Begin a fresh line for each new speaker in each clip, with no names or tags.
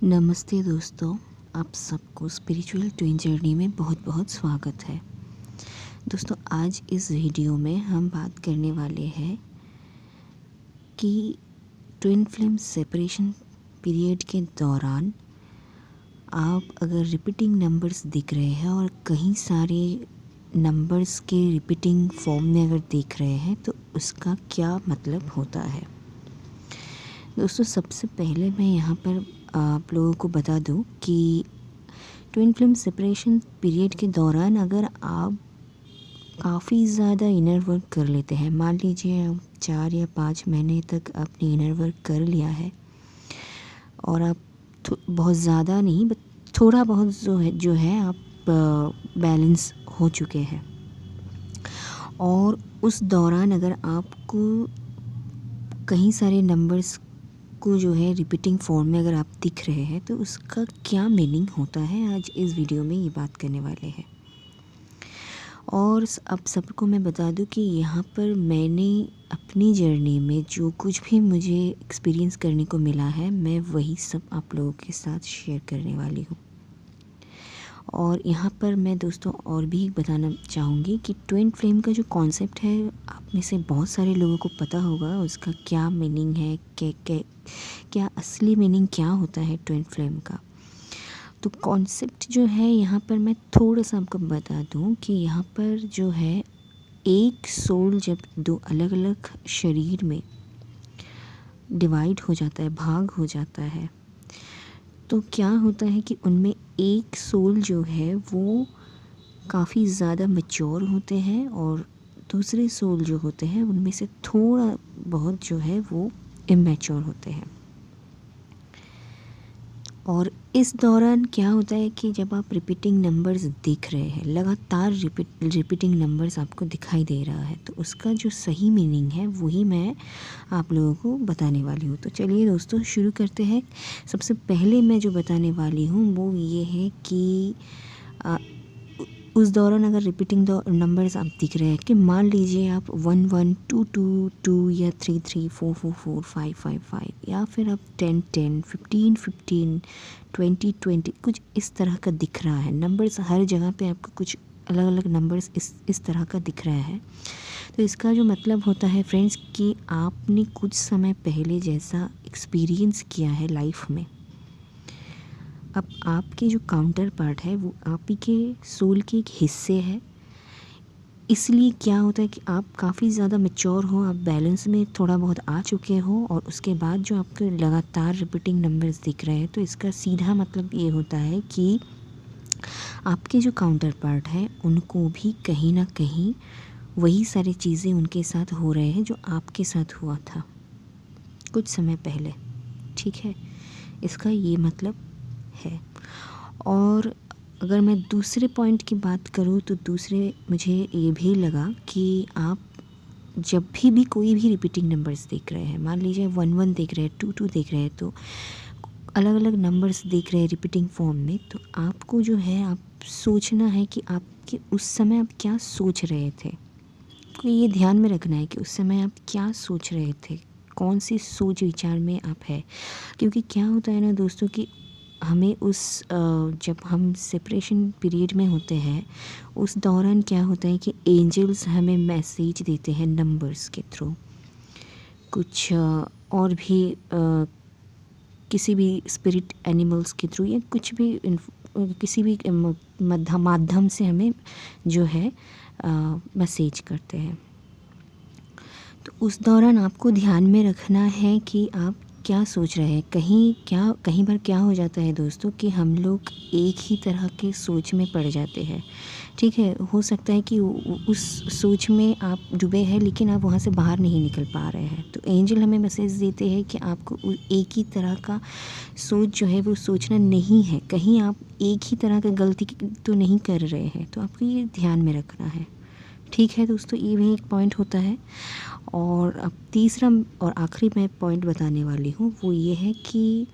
नमस्ते दोस्तों, आप सबको स्पिरिचुअल ट्विन जर्नी में बहुत बहुत स्वागत है। दोस्तों, आज इस वीडियो में हम बात करने वाले हैं कि ट्विन फ्लेम सेपरेशन पीरियड के दौरान आप अगर रिपीटिंग नंबर्स दिख रहे हैं और कहीं सारे नंबर्स के रिपीटिंग फॉर्म में अगर देख रहे हैं तो उसका क्या मतलब होता है। दोस्तों, सबसे पहले मैं यहाँ पर आप लोगों को बता दूं कि ट्विन फ्लेम सेपरेशन पीरियड के दौरान अगर आप काफ़ी ज़्यादा इनर वर्क कर लेते हैं, मान लीजिए आप 4 या 5 महीने तक आपने इनर वर्क कर लिया है और आप बहुत ज़्यादा नहीं बट थोड़ा बहुत जो है आप बैलेंस हो चुके हैं और उस दौरान अगर आपको कहीं सारे नंबर्स को जो है रिपीटिंग फॉर्म में अगर आप दिख रहे हैं तो उसका क्या मीनिंग होता है, आज इस वीडियो में ये बात करने वाले हैं। और अब सबको मैं बता दूं कि यहाँ पर मैंने अपनी जर्नी में जो कुछ भी मुझे एक्सपीरियंस करने को मिला है, मैं वही सब आप लोगों के साथ शेयर करने वाली हूँ। और यहाँ पर मैं दोस्तों और भी बताना चाहूँगी कि ट्विन फ्लेम का जो कॉन्सेप्ट है, आप में से बहुत सारे लोगों को पता होगा उसका क्या मीनिंग है, क्या असली मीनिंग क्या होता है ट्विन फ्लेम का। तो कॉन्सेप्ट जो है यहाँ पर मैं थोड़ा सा आपको बता दूँ कि यहाँ पर जो है एक सोल जब दो अलग अलग शरीर में डिवाइड हो जाता है, भाग हो जाता है, तो क्या होता है कि उनमें एक सोल जो है वो काफ़ी ज़्यादा मैच्योर होते हैं और दूसरे सोल जो होते हैं उनमें से थोड़ा बहुत जो है वो इमैच्योर होते हैं। और इस दौरान क्या होता है कि जब आप रिपीटिंग नंबर्स देख रहे हैं, लगातार रिपीटिंग नंबर्स आपको दिखाई दे रहा है, तो उसका जो सही मीनिंग है वही मैं आप लोगों को बताने वाली हूँ। तो चलिए दोस्तों शुरू करते हैं। सबसे पहले मैं जो बताने वाली हूँ वो ये है कि उस दौरान अगर रिपीटिंग नंबर्स आप दिख रहे हैं कि मान लीजिए आप 1 1 2 2 2 या 3 3 4 4 4 5 5 5 या फिर आप 10 10 15 15 20 20 कुछ इस तरह का दिख रहा है। नंबर्स हर जगह पे आपको कुछ अलग अलग नंबर्स इस तरह का दिख रहा है, तो इसका जो मतलब होता है फ्रेंड्स कि आपने कुछ समय पहले जैसा एक्सपीरियंस किया है लाइफ में। अब आपके जो काउंटर पार्ट है वो आप ही के सोल के एक हिस्से है, इसलिए क्या होता है कि आप काफ़ी ज़्यादा मैच्योर हो, आप बैलेंस में थोड़ा बहुत आ चुके हो और उसके बाद जो आपके लगातार रिपीटिंग नंबर्स दिख रहे हैं, तो इसका सीधा मतलब ये होता है कि आपके जो काउंटर पार्ट है उनको भी कहीं ना कहीं वही सारी चीज़ें उनके साथ हो रहे हैं जो आपके साथ हुआ था कुछ समय पहले। ठीक है, इसका ये मतलब है। और अगर मैं दूसरे पॉइंट की बात करूँ तो दूसरे मुझे ये भी लगा कि आप जब भी कोई भी रिपीटिंग नंबर्स देख रहे हैं, मान लीजिए 1 1 देख रहे हैं, 2 2 देख रहे हैं, तो अलग अलग नंबर्स देख रहे हैं रिपीटिंग फॉर्म में, तो आपको जो है आप सोचना है कि आपके उस समय आप क्या सोच रहे थे। आपको ये ध्यान में रखना है कि उस समय आप क्या सोच रहे थे, कौन सी सोच विचार में आप है। क्योंकि क्या होता है ना दोस्तों कि हमें जब हम सेपरेशन पीरियड में होते हैं उस दौरान क्या होता है कि एंजल्स हमें मैसेज देते हैं नंबर्स के थ्रू, कुछ और भी किसी भी स्पिरिट एनिमल्स के थ्रू या कुछ भी किसी भी माध्यम से हमें जो है मैसेज करते हैं। तो उस दौरान आपको ध्यान में रखना है कि आप क्या सोच रहे हैं। कहीं बार क्या हो जाता है दोस्तों कि हम लोग एक ही तरह के सोच में पड़ जाते हैं। ठीक है, हो सकता है कि उस सोच में आप डूबे हैं लेकिन आप वहाँ से बाहर नहीं निकल पा रहे हैं, तो एंजल हमें मैसेज देते हैं कि आपको एक ही तरह का सोच जो है वो सोचना नहीं है, कहीं आप एक ही तरह का गलती तो नहीं कर रहे हैं, तो आपको ये ध्यान में रखना है। ठीक है दोस्तों, ये भी एक पॉइंट होता है। और अब तीसरा और आखिरी मैं पॉइंट बताने वाली हूँ वो ये है कि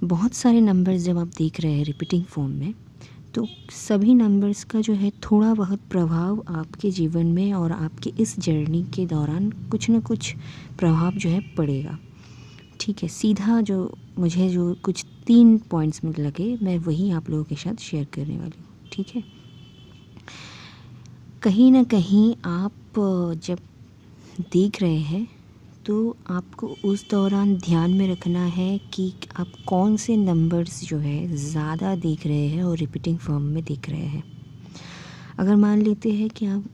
बहुत सारे नंबर्स जब आप देख रहे हैं रिपीटिंग फॉर्म में, तो सभी नंबर्स का जो है थोड़ा बहुत प्रभाव आपके जीवन में और आपके इस जर्नी के दौरान कुछ ना कुछ प्रभाव जो है पड़ेगा। ठीक है, सीधा जो मुझे जो कुछ 3 पॉइंट्स में लगे, मैं वही आप लोगों के साथ शेयर करने वाली हूँ, ठीक है। कहीं ना कहीं आप जब देख रहे हैं तो आपको उस दौरान ध्यान में रखना है कि आप कौन से नंबर्स जो है ज़्यादा देख रहे हैं और रिपीटिंग फॉर्म में देख रहे हैं। अगर मान लेते हैं कि आप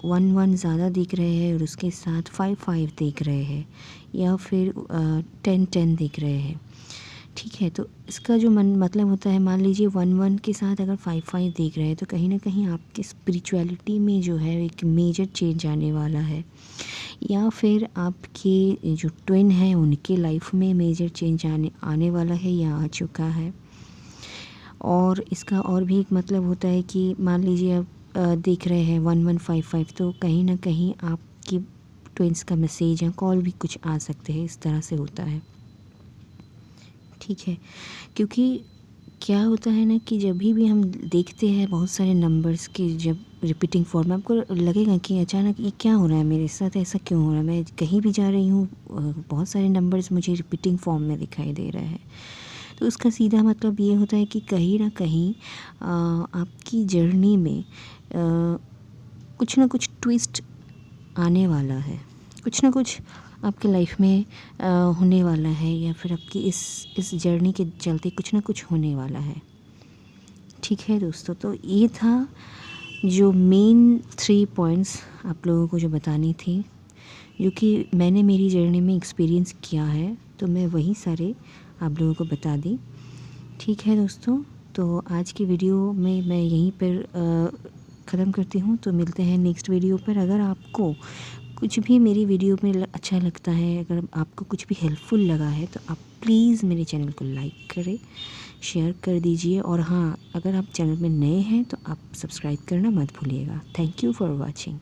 1 ज़्यादा देख रहे हैं और उसके साथ 5 देख रहे हैं, या फिर 10 देख रहे हैं, ठीक है। तो इसका जो मतलब होता है, मान लीजिए 1 के साथ अगर 5 देख रहे हैं तो कहीं ना कहीं आपकी स्पिरिचुअलिटी में जो है एक मेजर चेंज आने वाला है, या फिर आपके जो ट्विन है उनके लाइफ में मेजर चेंज आने वाला है या आ चुका है। और इसका और भी एक मतलब होता है कि मान लीजिए आप देख रहे हैं 1155, तो कहीं ना कहीं आपकी ट्विन्स का मैसेज या कॉल भी कुछ आ सकते हैं, इस तरह से होता है, ठीक है। क्योंकि क्या होता है ना कि जब भी हम देखते हैं बहुत सारे नंबर्स की जब रिपीटिंग फॉर्म में, आपको लगेगा कि अचानक ये क्या हो रहा है मेरे साथ, ऐसा क्यों हो रहा है, मैं कहीं भी जा रही हूँ बहुत सारे नंबर्स मुझे रिपीटिंग फॉर्म में दिखाई दे रहे हैं। तो उसका सीधा मतलब ये होता है कि कहीं ना कहीं आपकी जर्नी में कुछ ना कुछ ट्विस्ट आने वाला है, कुछ ना कुछ आपके लाइफ में होने वाला है, या फिर आपकी इस जर्नी के चलते कुछ ना कुछ होने वाला है, ठीक है दोस्तों। तो ये था जो मेन 3 पॉइंट्स आप लोगों को जो बतानी थी, जो कि मैंने मेरी जर्नी में एक्सपीरियंस किया है, तो मैं वही सारे आप लोगों को बता दी, ठीक है दोस्तों। तो आज की वीडियो में मैं यहीं पर ख़त्म करती हूँ, तो मिलते हैं नेक्स्ट वीडियो पर। अगर आपको कुछ भी मेरी वीडियो में अच्छा लगता है, अगर आपको कुछ भी हेल्पफुल लगा है, तो आप प्लीज़ मेरे चैनल को लाइक करें, शेयर कर दीजिए, और हाँ, अगर आप चैनल में नए हैं तो आप सब्सक्राइब करना मत भूलिएगा। Thank you for watching.